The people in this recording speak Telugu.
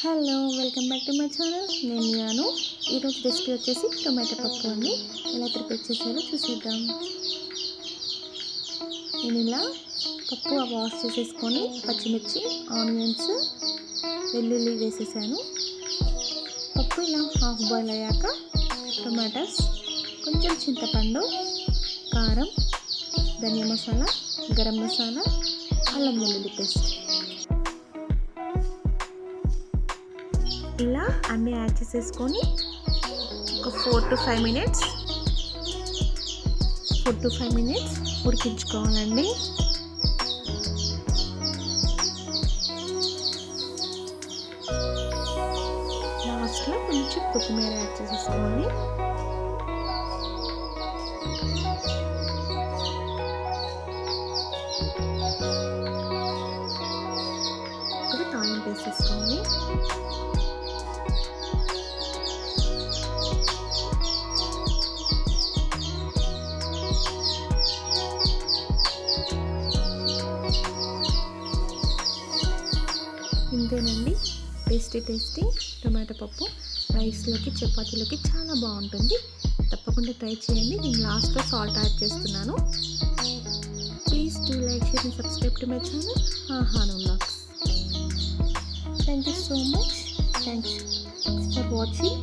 Hello welcome back to my channel. నేను ఈరోజు రెసిపీ వచ్చేసి టొమాటో పప్పు అండి. ఎలా ప్రిపేర్ చేశారో చూసేద్దాం. నేను ఇలా పప్పు వాష్ చేసేసుకొని పచ్చిమిర్చి, ఆనియన్స్, వెల్లుల్లి వేసేసాను. పప్పు ఇలా హాఫ్ బాయిల్ అయ్యాక టొమాటోస్, కొంచెం చింతపండు, కారం, ధనియా మసాలా, గరం మసాలా, అల్లం వెల్లుల్లి పేస్ట్ ఇలా అన్నీ యాడ్ చేసేసుకొని ఒక 4 to 5 మినిట్స్ ఉడికించుకోవాలండి. లాస్ట్లో కొంచెం కొత్తిమీర యాడ్ చేసేసుకోవాలి. ఇప్పుడు తాలింపు వేసేసుకోవాలి. ఇంతేనండి, టేస్టీ టొమాటో పప్పు రైస్లోకి, చపాతీలోకి చాలా బాగుంటుంది. తప్పకుండా ట్రై చేయండి. నేను లాస్ట్లో సాల్ట్ యాడ్ చేస్తున్నాను. Please do like, share and subscribe to my channel ఆహాను vlogs. Thank you so much. Thanks for watching.